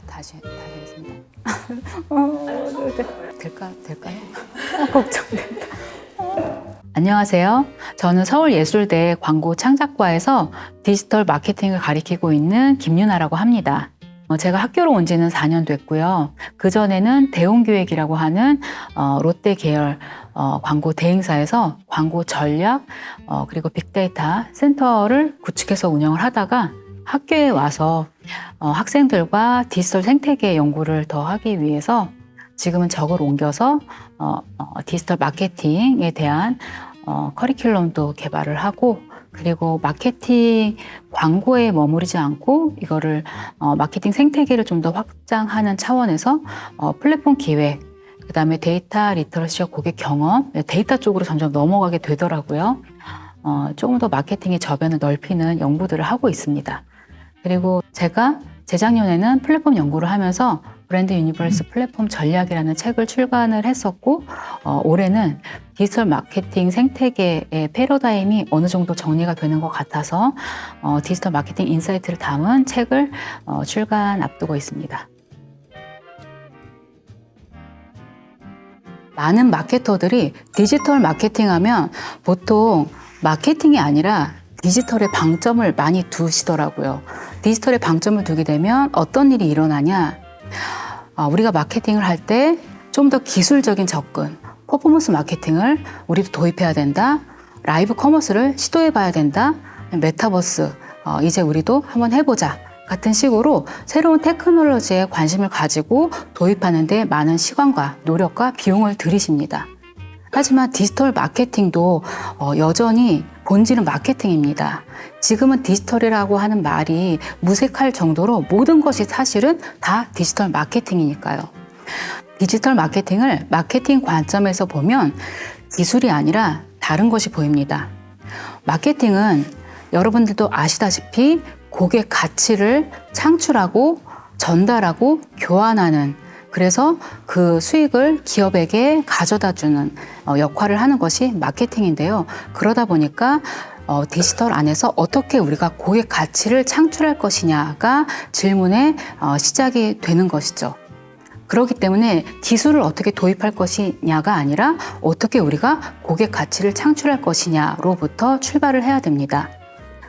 다시 하겠습니다. 될까요? 걱정된다. 안녕하세요. 저는 서울예술대 광고 창작과에서 디지털 마케팅을 가리키고 있는 김유나라고 합니다. 제가 학교로 온 지는 4년 됐고요. 그전에는 대웅기획이라고 하는 롯데 계열 광고 대행사에서 광고 전략 그리고 빅데이터 센터를 구축해서 운영을 하다가 학교에 와서 학생들과 디지털 생태계 연구를 더 하기 위해서 지금은 적을 옮겨서 디지털 마케팅에 대한 커리큘럼도 개발을 하고, 그리고 마케팅 광고에 머무르지 않고 이거를 마케팅 생태계를 좀 더 확장하는 차원에서 플랫폼 기획, 그다음에 데이터 리터러시와 고객 경험, 데이터 쪽으로 점점 넘어가게 되더라고요. 조금 더 마케팅의 저변을 넓히는 연구들을 하고 있습니다. 그리고 제가 재작년에는 플랫폼 연구를 하면서 브랜드 유니버스 플랫폼 전략이라는 책을 출간을 했었고, 올해는 디지털 마케팅 생태계의 패러다임이 어느 정도 정리가 되는 것 같아서 디지털 마케팅 인사이트를 담은 책을 출간 앞두고 있습니다. 많은 마케터들이 디지털 마케팅하면 보통 마케팅이 아니라 디지털에 방점을 많이 두시더라고요. 디지털에 방점을 두게 되면 어떤 일이 일어나냐? 우리가 마케팅을 할 때 좀 더 기술적인 접근, 퍼포먼스 마케팅을 우리도 도입해야 된다. 라이브 커머스를 시도해 봐야 된다. 메타버스, 이제 우리도 한번 해보자. 같은 식으로 새로운 테크놀로지에 관심을 가지고 도입하는 데 많은 시간과 노력과 비용을 들이십니다. 하지만 디지털 마케팅도 여전히 본질은 마케팅입니다. 지금은 디지털이라고 하는 말이 무색할 정도로 모든 것이 사실은 다 디지털 마케팅이니까요. 디지털 마케팅을 마케팅 관점에서 보면 기술이 아니라 다른 것이 보입니다. 마케팅은 여러분들도 아시다시피 고객 가치를 창출하고 전달하고 교환하는, 그래서 그 수익을 기업에게 가져다 주는 역할을 하는 것이 마케팅인데요. 그러다 보니까 디지털 안에서 어떻게 우리가 고객 가치를 창출할 것이냐가 질문의 시작이 되는 것이죠. 그렇기 때문에 기술을 어떻게 도입할 것이냐가 아니라 어떻게 우리가 고객 가치를 창출할 것이냐로부터 출발을 해야 됩니다.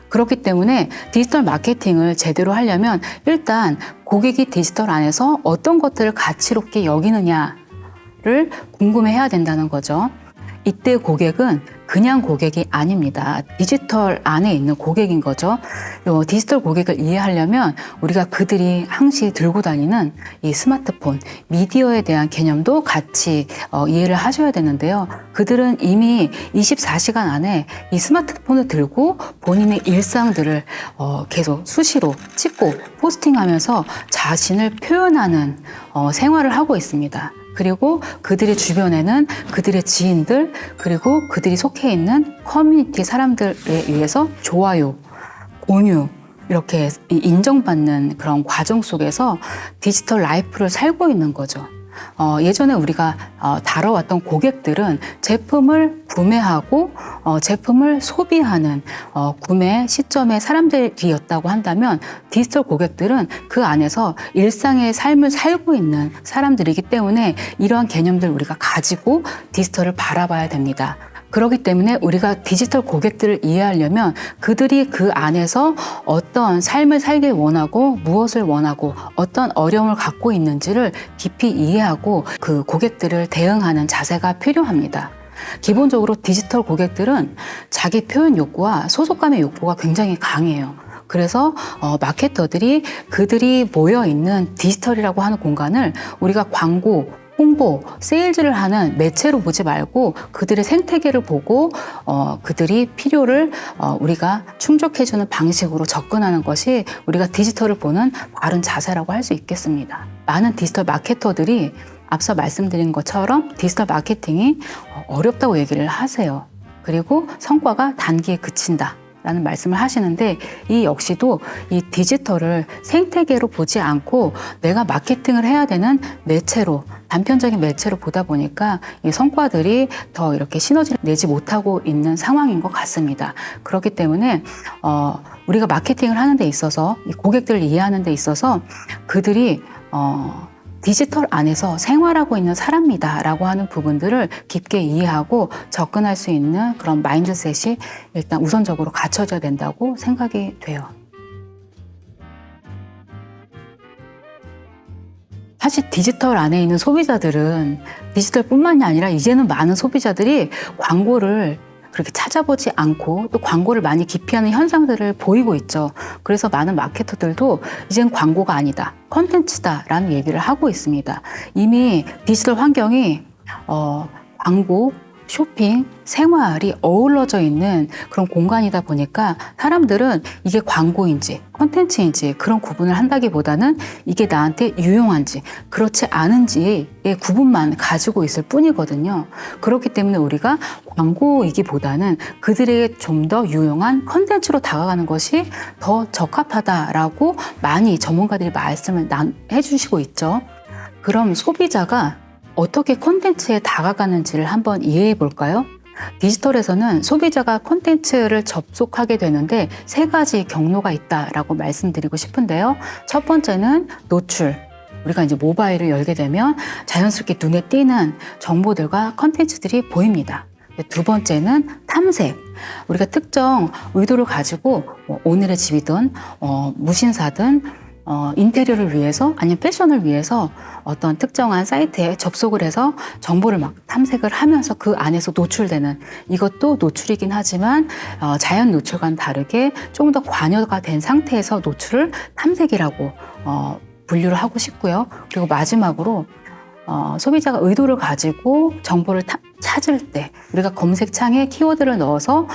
그렇기 때문에 디지털 마케팅을 제대로 하려면 일단 고객이 디지털 안에서 어떤 것들을 가치롭게 여기느냐를 궁금해해야 된다는 거죠. 이때 고객은 그냥 고객이 아닙니다. 디지털 안에 있는 고객인 거죠. 디지털 고객을 이해하려면 우리가 그들이 항시 들고 다니는 이 스마트폰, 미디어에 대한 개념도 같이 이해를 하셔야 되는데요. 그들은 이미 24시간 안에 이 스마트폰을 들고 본인의 일상들을 계속 수시로 찍고 포스팅하면서 자신을 표현하는 생활을 하고 있습니다. 그리고 그들의 주변에는 그들의 지인들, 그리고 그들이 속해 있는 커뮤니티 사람들에 의해서 좋아요, 공유, 이렇게 인정받는 그런 과정 속에서 디지털 라이프를 살고 있는 거죠. 예전에 우리가 다뤄왔던 고객들은 제품을 구매하고 제품을 소비하는 구매 시점의 사람들이었다고 한다면, 디지털 고객들은 그 안에서 일상의 삶을 살고 있는 사람들이기 때문에 이러한 개념들 우리가 가지고 디지털을 바라봐야 됩니다. 그렇기 때문에 우리가 디지털 고객들을 이해하려면 그들이 그 안에서 어떤 삶을 살길 원하고 무엇을 원하고 어떤 어려움을 갖고 있는지를 깊이 이해하고 그 고객들을 대응하는 자세가 필요합니다. 기본적으로 디지털 고객들은 자기 표현 욕구와 소속감의 욕구가 굉장히 강해요. 그래서 마케터들이 그들이 모여있는 디지털이라고 하는 공간을 우리가 광고, 홍보, 세일즈를 하는 매체로 보지 말고 그들의 생태계를 보고 그들이 필요를 우리가 충족해주는 방식으로 접근하는 것이 우리가 디지털을 보는 바른 자세라고 할 수 있겠습니다. 많은 디지털 마케터들이 앞서 말씀드린 것처럼 디지털 마케팅이 어렵다고 얘기를 하세요. 그리고 성과가 단기에 그친다. 라는 말씀을 하시는데 이 역시도 이 디지털을 생태계로 보지 않고 내가 마케팅을 해야 되는 매체로 단편적인 매체로 보다 보니까 이 성과들이 더 이렇게 시너지를 내지 못하고 있는 상황인 것 같습니다. 그렇기 때문에 우리가 마케팅을 하는 데 있어서 이 고객들을 이해하는 데 있어서 그들이 디지털 안에서 생활하고 있는 사람이다 라고 하는 부분들을 깊게 이해하고 접근할 수 있는 그런 마인드셋이 일단 우선적으로 갖춰져야 된다고 생각이 돼요. 사실 디지털 안에 있는 소비자들은 디지털뿐만이 아니라 이제는 많은 소비자들이 광고를 그렇게 찾아보지 않고 또 광고를 많이 기피하는 현상들을 보이고 있죠. 그래서 많은 마케터들도 이젠 광고가 아니다, 컨텐츠다라는 얘기를 하고 있습니다. 이미 디지털 환경이 광고, 쇼핑, 생활이 어우러져 있는 그런 공간이다 보니까 사람들은 이게 광고인지 콘텐츠인지 그런 구분을 한다기보다는 이게 나한테 유용한지 그렇지 않은지의 구분만 가지고 있을 뿐이거든요. 그렇기 때문에 우리가 광고이기보다는 그들에게 좀 더 유용한 콘텐츠로 다가가는 것이 더 적합하다라고 많이 전문가들이 말씀을 해주시고 있죠. 그럼 소비자가 어떻게 콘텐츠에 다가가는지를 한번 이해해 볼까요? 디지털에서는 소비자가 콘텐츠를 접속하게 되는데 3가지 경로가 있다라고 말씀드리고 싶은데요. 첫 번째는 노출. 우리가 이제 모바일을 열게 되면 자연스럽게 눈에 띄는 정보들과 콘텐츠들이 보입니다. 두 번째는 탐색. 우리가 특정 의도를 가지고 오늘의 집이든 무신사든 인테리어를 위해서 아니면 패션을 위해서 어떤 특정한 사이트에 접속을 해서 정보를 막 탐색을 하면서 그 안에서 노출되는 이것도 노출이긴 하지만 자연 노출과는 다르게 조금 더 관여가 된 상태에서 노출을 탐색이라고 분류를 하고 싶고요. 그리고 마지막으로 소비자가 의도를 가지고 정보를 찾을 때 우리가 검색창에 키워드를 넣어서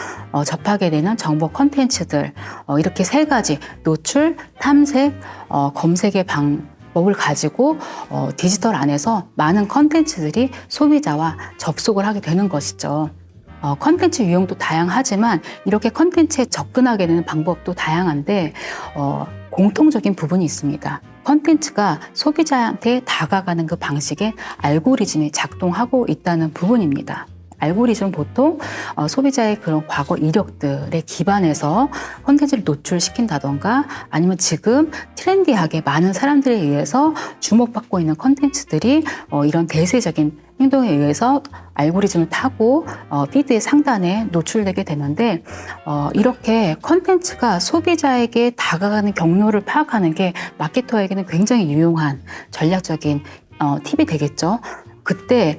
접하게 되는 정보 콘텐츠들 이렇게 3가지 노출, 탐색, 검색의 방법을 가지고 디지털 안에서 많은 콘텐츠들이 소비자와 접속을 하게 되는 것이죠. 콘텐츠 유형도 다양하지만 이렇게 콘텐츠에 접근하게 되는 방법도 다양한데 공통적인 부분이 있습니다. 콘텐츠가 소비자한테 다가가는 그 방식에 알고리즘이 작동하고 있다는 부분입니다. 알고리즘은 보통 소비자의 그런 과거 이력들에 기반해서 콘텐츠를 노출시킨다던가 아니면 지금 트렌디하게 많은 사람들에 의해서 주목받고 있는 콘텐츠들이 이런 대세적인 행동에 의해서 알고리즘을 타고 피드의 상단에 노출되게 되는데 이렇게 콘텐츠가 소비자에게 다가가는 경로를 파악하는 게 마케터에게는 굉장히 유용한 전략적인 팁이 되겠죠. 그때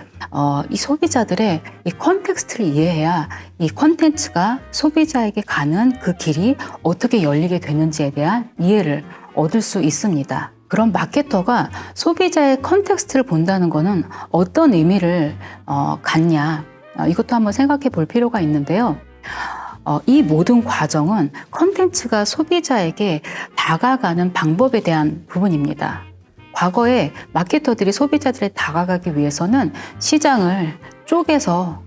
이 소비자들의 이 컨텍스트를 이해해야 이 콘텐츠가 소비자에게 가는 그 길이 어떻게 열리게 되는지에 대한 이해를 얻을 수 있습니다. 그럼 마케터가 소비자의 컨텍스트를 본다는 것은 어떤 의미를 갖냐 이것도 한번 생각해 볼 필요가 있는데요. 이 모든 과정은 콘텐츠가 소비자에게 다가가는 방법에 대한 부분입니다. 과거에 마케터들이 소비자들에 다가가기 위해서는 시장을 쪼개서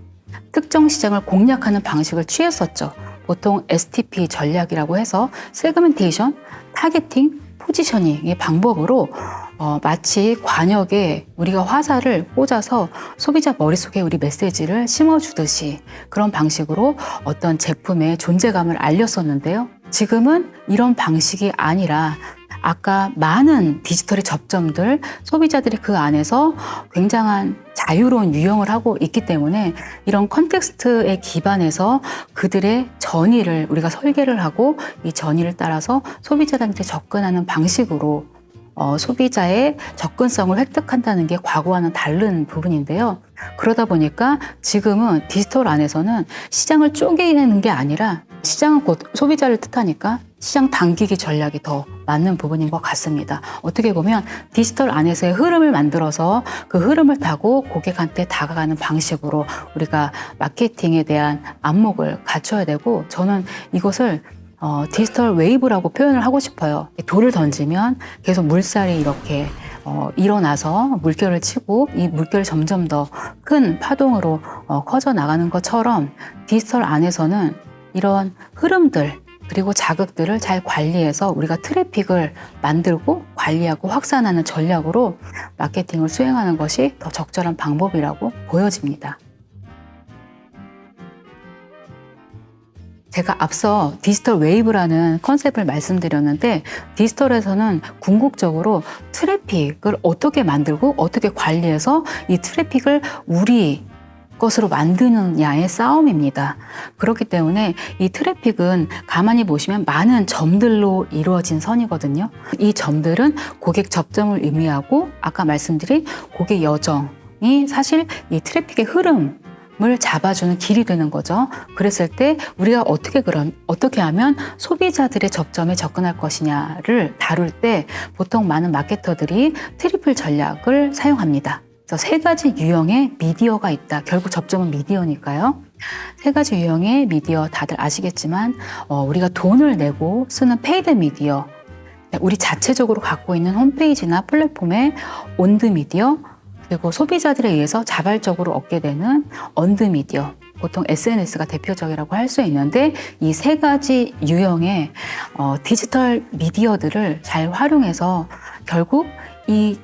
특정 시장을 공략하는 방식을 취했었죠. 보통 STP 전략이라고 해서 세그멘테이션, 타겟팅, 포지셔닝의 방법으로 마치 관역에 우리가 화살을 꽂아서 소비자 머릿속에 우리 메시지를 심어주듯이 그런 방식으로 어떤 제품의 존재감을 알렸었는데요. 지금은 이런 방식이 아니라 아까 많은 디지털의 접점들, 소비자들이 그 안에서 굉장한 자유로운 유형을 하고 있기 때문에 이런 컨텍스트에 기반해서 그들의 전의를 우리가 설계를 하고 이 전의를 따라서 소비자들한테 접근하는 방식으로 소비자의 접근성을 획득한다는 게 과거와는 다른 부분인데요. 그러다 보니까 지금은 디지털 안에서는 시장을 쪼개는 게 아니라 시장은 곧 소비자를 뜻하니까 시장 당기기 전략이 더 맞는 부분인 것 같습니다. 어떻게 보면 디지털 안에서의 흐름을 만들어서 그 흐름을 타고 고객한테 다가가는 방식으로 우리가 마케팅에 대한 안목을 갖춰야 되고 저는 이것을 디지털 웨이브라고 표현을 하고 싶어요. 돌을 던지면 계속 물살이 이렇게 일어나서 물결을 치고 이 물결이 점점 더 큰 파동으로 커져 나가는 것처럼 디지털 안에서는 이런 흐름들 그리고 자극들을 잘 관리해서 우리가 트래픽을 만들고 관리하고 확산하는 전략으로 마케팅을 수행하는 것이 더 적절한 방법이라고 보여집니다. 제가 앞서 디지털 웨이브라는 컨셉을 말씀드렸는데 디지털에서는 궁극적으로 트래픽을 어떻게 만들고 어떻게 관리해서 이 트래픽을 우리 것으로 만드느냐의 싸움입니다. 그렇기 때문에 이 트래픽은 가만히 보시면 많은 점들로 이루어진 선이거든요. 이 점들은 고객 접점을 의미하고 아까 말씀드린 고객 여정이 사실 이 트래픽의 흐름 을 잡아주는 길이 되는 거죠. 그랬을 때 우리가 어떻게 하면 소비자들의 접점에 접근할 것이냐를 다룰 때 보통 많은 마케터들이 트리플 전략을 사용합니다. 그래서 세 가지 유형의 미디어가 있다. 결국 접점은 미디어니까요. 세 가지 유형의 미디어 다들 아시겠지만 우리가 돈을 내고 쓰는 페이드 미디어, 우리 자체적으로 갖고 있는 홈페이지나 플랫폼의 온드 미디어, 그리고 소비자들에 의해서 자발적으로 얻게 되는 언드 미디어, 보통 SNS가 대표적이라고 할 수 있는데 이 세 가지 유형의 디지털 미디어들을 잘 활용해서 결국 이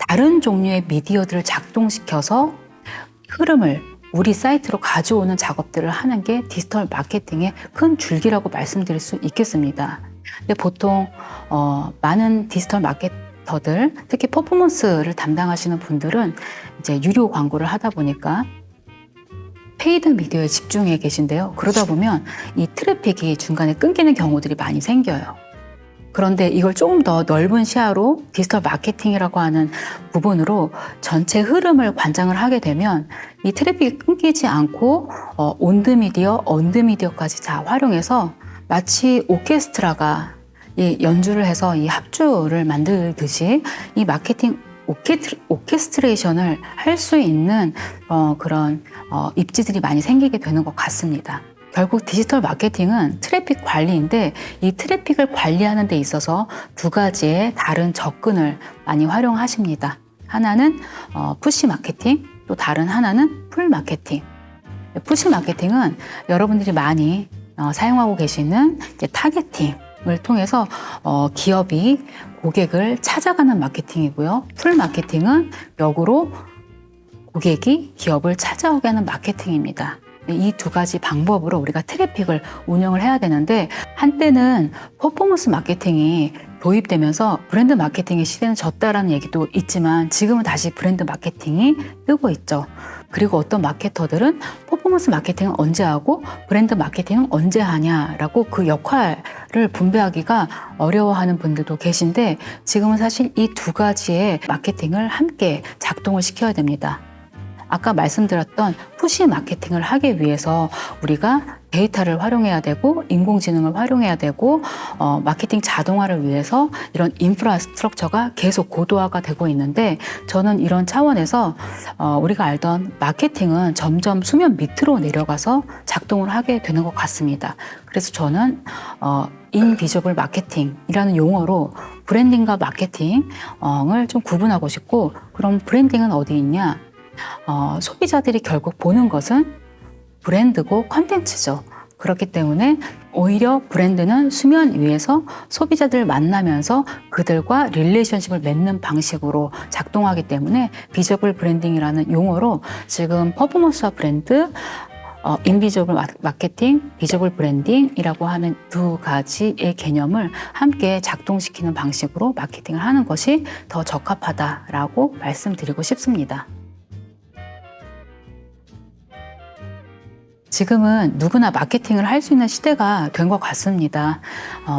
다른 종류의 미디어들을 작동시켜서 흐름을 우리 사이트로 가져오는 작업들을 하는 게 디지털 마케팅의 큰 줄기라고 말씀드릴 수 있겠습니다. 근데 보통 많은 디지털 마케터들, 특히 퍼포먼스를 담당하시는 분들은 이제 유료 광고를 하다 보니까 페이드 미디어에 집중해 계신데요. 그러다 보면 이 트래픽이 중간에 끊기는 경우들이 많이 생겨요. 그런데 이걸 조금 더 넓은 시야로 디지털 마케팅이라고 하는 부분으로 전체 흐름을 관장을 하게 되면 이 트래픽이 끊기지 않고 온드 미디어, 언드 미디어까지 다 활용해서 마치 오케스트라가 이 연주를 해서 이 합주를 만들듯이 이 마케팅 오케스트레이션을 할 수 있는 그런 입지들이 많이 생기게 되는 것 같습니다. 결국 디지털 마케팅은 트래픽 관리인데 이 트래픽을 관리하는 데 있어서 두 가지의 다른 접근을 많이 활용하십니다. 하나는 푸시 마케팅, 또 다른 하나는 풀 마케팅. 푸시 마케팅은 여러분들이 많이 사용하고 계시는 이제 타겟팅을 통해서 기업이 고객을 찾아가는 마케팅이고요. 풀 마케팅은 역으로 고객이 기업을 찾아오게 하는 마케팅입니다. 이 두 가지 방법으로 우리가 트래픽을 운영을 해야 되는데 한때는 퍼포먼스 마케팅이 도입되면서 브랜드 마케팅의 시대는 졌다라는 얘기도 있지만 지금은 다시 브랜드 마케팅이 뜨고 있죠. 그리고 어떤 마케터들은 퍼포먼스 마케팅은 언제 하고 브랜드 마케팅은 언제 하냐라고 그 역할을 분배하기가 어려워하는 분들도 계신데 지금은 사실 이 두 가지의 마케팅을 함께 작동을 시켜야 됩니다. 아까 말씀드렸던 푸시 마케팅을 하기 위해서 우리가 데이터를 활용해야 되고 인공지능을 활용해야 되고 마케팅 자동화를 위해서 이런 인프라스트럭처가 계속 고도화가 되고 있는데 저는 이런 차원에서 우리가 알던 마케팅은 점점 수면 밑으로 내려가서 작동을 하게 되는 것 같습니다. 그래서 저는 인비저블 마케팅이라는 용어로 브랜딩과 마케팅을 좀 구분하고 싶고 그럼 브랜딩은 어디 있냐? 소비자들이 결국 보는 것은 브랜드고 컨텐츠죠. 그렇기 때문에 오히려 브랜드는 수면 위에서 소비자들을 만나면서 그들과 릴레이션십을 맺는 방식으로 작동하기 때문에 비저블 브랜딩이라는 용어로 지금 퍼포먼스와 브랜드, 인비저블 마케팅, 비저블 브랜딩이라고 하는 두 가지의 개념을 함께 작동시키는 방식으로 마케팅을 하는 것이 더 적합하다라고 말씀드리고 싶습니다. 지금은 누구나 마케팅을 할 수 있는 시대가 된 것 같습니다.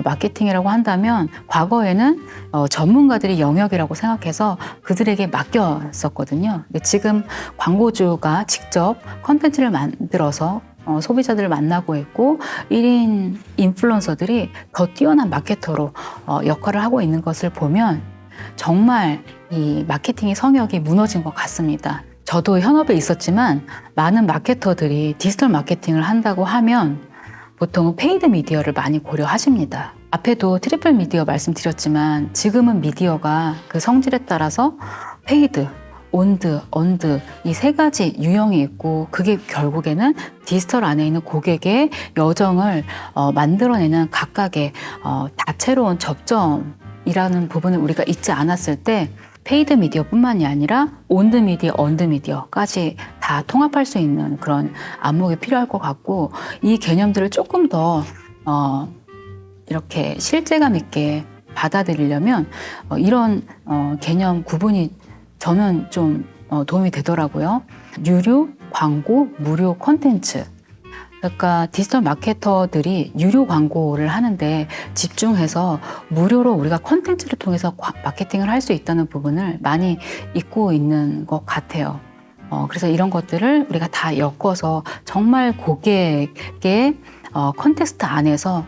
마케팅이라고 한다면 과거에는 전문가들의 영역이라고 생각해서 그들에게 맡겼었거든요. 근데 지금 광고주가 직접 컨텐츠를 만들어서 소비자들을 만나고 있고 1인 인플루언서들이 더 뛰어난 마케터로 역할을 하고 있는 것을 보면 정말 이 마케팅의 성역이 무너진 것 같습니다. 저도 현업에 있었지만 많은 마케터들이 디지털 마케팅을 한다고 하면 보통은 페이드 미디어를 많이 고려하십니다. 앞에도 트리플 미디어 말씀드렸지만 지금은 미디어가 그 성질에 따라서 페이드, 온드, 언드 이 세 가지 유형이 있고 그게 결국에는 디지털 안에 있는 고객의 여정을 만들어내는 각각의 다채로운 접점이라는 부분을 우리가 잊지 않았을 때 페이드 미디어뿐만이 아니라 온드 미디어, 언드 미디어까지 다 통합할 수 있는 그런 안목이 필요할 것 같고 이 개념들을 조금 더 이렇게 실제감 있게 받아들이려면 이런 개념 구분이 저는 좀 도움이 되더라고요. 유료, 광고, 무료 콘텐츠. 그러니까 디지털 마케터들이 유료 광고를 하는데 집중해서 무료로 우리가 콘텐츠를 통해서 마케팅을 할 수 있다는 부분을 많이 잊고 있는 것 같아요. 그래서 이런 것들을 우리가 다 엮어서 정말 고객의 컨텍스트 안에서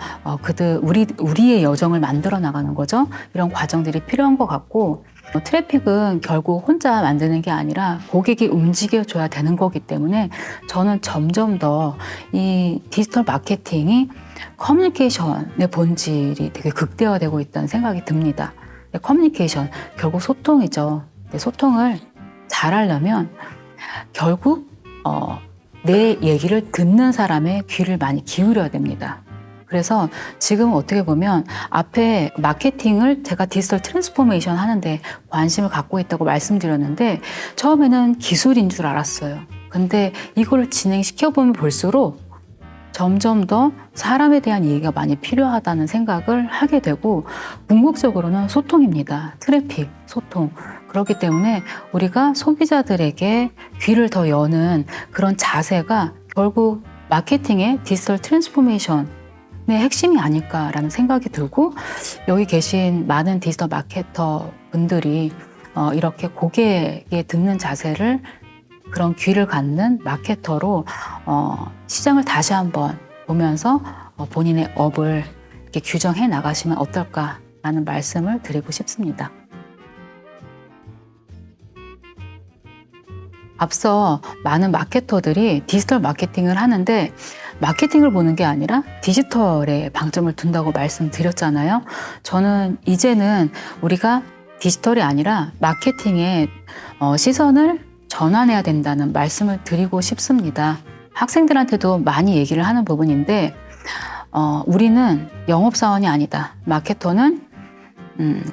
우리의 여정을 만들어 나가는 거죠. 이런 과정들이 필요한 것 같고 트래픽은 결국 혼자 만드는 게 아니라 고객이 움직여줘야 되는 거기 때문에 저는 점점 더 이 디지털 마케팅이 커뮤니케이션의 본질이 되게 극대화되고 있다는 생각이 듭니다. 커뮤니케이션, 결국 소통이죠. 소통을 잘하려면 결국 내 얘기를 듣는 사람의 귀를 많이 기울여야 됩니다. 그래서 지금 어떻게 보면 앞에 마케팅을 제가 디지털 트랜스포메이션 하는데 관심을 갖고 있다고 말씀드렸는데 처음에는 기술인 줄 알았어요. 근데 이걸 진행시켜보면 볼수록 점점 더 사람에 대한 이해가 많이 필요하다는 생각을 하게 되고 궁극적으로는 소통입니다. 트래픽, 소통. 그렇기 때문에 우리가 소비자들에게 귀를 더 여는 그런 자세가 결국 마케팅의 디지털 트랜스포메이션의 핵심이 아닐까라는 생각이 들고 여기 계신 많은 디지털 마케터 분들이 이렇게 고객에 듣는 자세를 그런 귀를 갖는 마케터로 시장을 다시 한번 보면서 본인의 업을 이렇게 규정해 나가시면 어떨까라는 말씀을 드리고 싶습니다. 앞서 많은 마케터들이 디지털 마케팅을 하는데 마케팅을 보는 게 아니라 디지털에 방점을 둔다고 말씀드렸잖아요. 저는 이제는 우리가 디지털이 아니라 마케팅에 시선을 전환해야 된다는 말씀을 드리고 싶습니다. 학생들한테도 많이 얘기를 하는 부분인데 우리는 영업사원이 아니다. 마케터는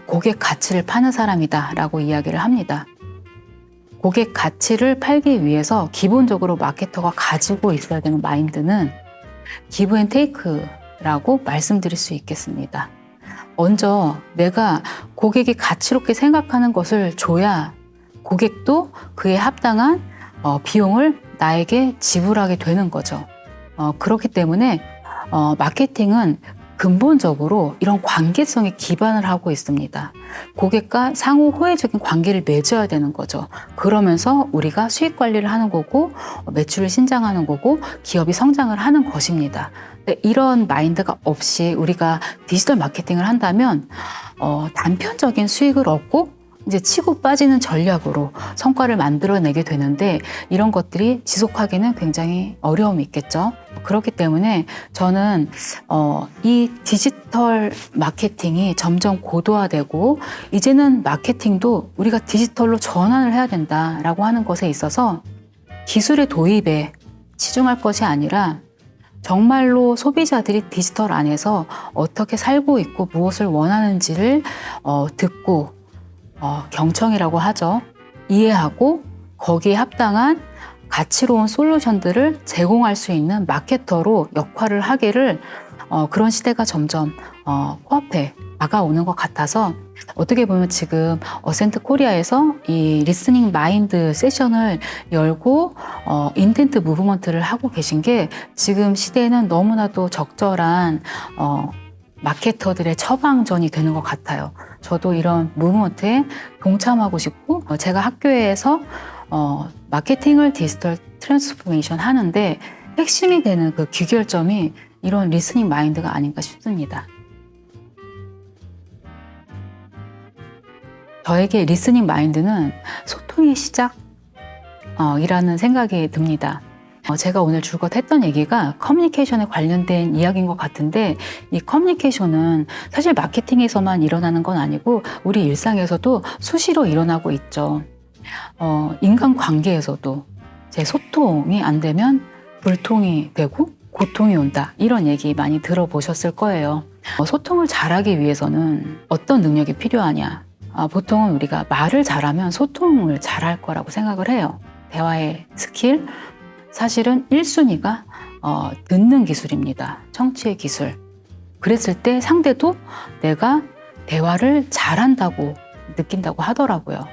고객 가치를 파는 사람이다 라고 이야기를 합니다. 고객 가치를 팔기 위해서 기본적으로 마케터가 가지고 있어야 되는 마인드는 기브 앤 테이크라고 말씀드릴 수 있겠습니다. 먼저 내가 고객이 가치롭게 생각하는 것을 줘야 고객도 그에 합당한 비용을 나에게 지불하게 되는 거죠. 그렇기 때문에 마케팅은 근본적으로 이런 관계성에 기반을 하고 있습니다. 고객과 상호 호혜적인 관계를 맺어야 되는 거죠. 그러면서 우리가 수익 관리를 하는 거고 매출을 신장하는 거고 기업이 성장을 하는 것입니다. 근데 이런 마인드가 없이 우리가 디지털 마케팅을 한다면 단편적인 수익을 얻고 이제 치고 빠지는 전략으로 성과를 만들어내게 되는데 이런 것들이 지속하기는 굉장히 어려움이 있겠죠. 그렇기 때문에 저는 이 디지털 마케팅이 점점 고도화되고 이제는 마케팅도 우리가 디지털로 전환을 해야 된다라고 하는 것에 있어서 기술의 도입에 치중할 것이 아니라 정말로 소비자들이 디지털 안에서 어떻게 살고 있고 무엇을 원하는지를 듣고 경청이라고 하죠. 이해하고 거기에 합당한 가치로운 솔루션들을 제공할 수 있는 마케터로 역할을 하기를 그런 시대가 점점 코앞에 다가오는 것 같아서 어떻게 보면 지금 어센트 코리아에서 이 리스닝 마인드 세션을 열고 인텐트 무브먼트를 하고 계신 게 지금 시대에는 너무나도 적절한 마케터들의 처방전이 되는 것 같아요. 저도 이런 무브먼트에 동참하고 싶고 제가 학교에서 마케팅을 디지털 트랜스포메이션 하는데 핵심이 되는 그 귀결점이 이런 리스닝 마인드가 아닌가 싶습니다. 저에게 리스닝 마인드는 소통의 시작이라는 생각이 듭니다. 제가 오늘 줄곧 했던 얘기가 커뮤니케이션에 관련된 이야기인 것 같은데 이 커뮤니케이션은 사실 마케팅에서만 일어나는 건 아니고 우리 일상에서도 수시로 일어나고 있죠. 인간 관계에서도 제 소통이 안 되면 불통이 되고 고통이 온다. 이런 얘기 많이 들어보셨을 거예요. 소통을 잘하기 위해서는 어떤 능력이 필요하냐? 보통은 우리가 말을 잘하면 소통을 잘할 거라고 생각을 해요. 대화의 스킬, 사실은 1순위가 듣는 기술입니다. 청취의 기술. 그랬을 때 상대도 내가 대화를 잘한다고 느낀다고 하더라고요.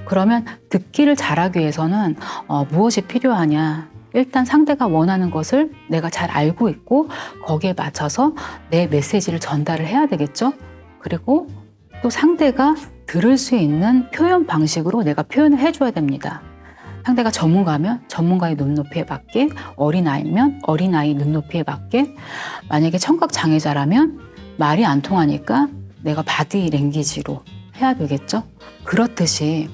그러면 듣기를 잘하기 위해서는 무엇이 필요하냐? 일단 상대가 원하는 것을 내가 잘 알고 있고 거기에 맞춰서 내 메시지를 전달을 해야 되겠죠? 그리고 또 상대가 들을 수 있는 표현 방식으로 내가 표현을 해줘야 됩니다. 상대가 전문가면 전문가의 눈높이에 맞게, 어린아이면 어린아이 눈높이에 맞게, 만약에 청각장애자라면 말이 안 통하니까 내가 바디 랭귀지로 해야 되겠죠? 그렇듯이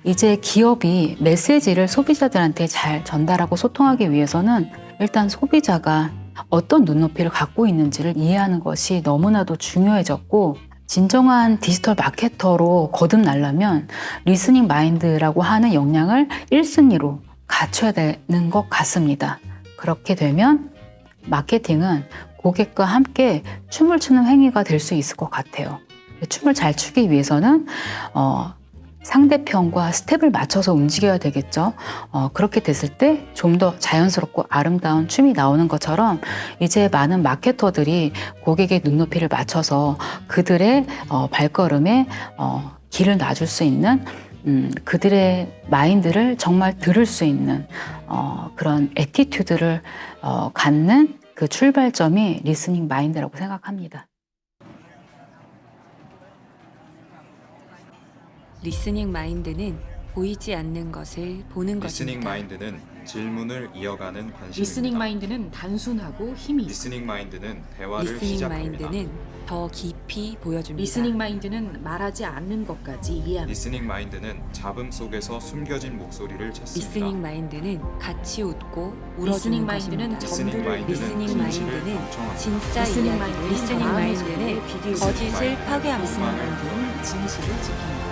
이제 기업이 메시지를 소비자들한테 잘 전달하고 소통하기 위해서는 일단 소비자가 어떤 눈높이를 갖고 있는지를 이해하는 것이 너무나도 중요해졌고, 진정한 디지털 마케터로 거듭나려면 리스닝 마인드라고 하는 역량을 1순위로 갖춰야 되는 것 같습니다. 그렇게 되면 마케팅은 고객과 함께 춤을 추는 행위가 될 수 있을 것 같아요. 춤을 잘 추기 위해서는 상대편과 스텝을 맞춰서 움직여야 되겠죠. 그렇게 됐을 때 좀 더 자연스럽고 아름다운 춤이 나오는 것처럼 이제 많은 마케터들이 고객의 눈높이를 맞춰서 그들의 발걸음에 길을 놔줄 수 있는 그들의 마인드를 정말 들을 수 있는 그런 애티튜드를 갖는 그 출발점이 리스닝 마인드라고 생각합니다. 리스닝 마인드는 보이지 않는 것을 보는 리스닝 것입니다. 마인드는 질문을 이어가는 관심입니다. 리스닝 마인드는 단순하고 힘이 있습니다. 리스닝 마인드는 대화를 리스닝 시작합니다. 마인드는 더 깊이 보여줍니다. 리스닝 마인드는 말하지 않는 것까지 이해합니다. 리스닝 마인드는 잡음 속에서 숨겨진 목소리를 찾습니다. 리스닝 마인드는 같이 웃고 울어주는 리스닝 마인드는 것입니다. 리스닝 마인드는 리스닝 진실을 마인드는 방청합니다. 진짜 리스닝 이야기. 마인드는 리스닝 마음의 마인드는 소리에 귀 기울입니다. 거짓을 리스닝 파괴합니다. 마인드는 진실을 지킵니다.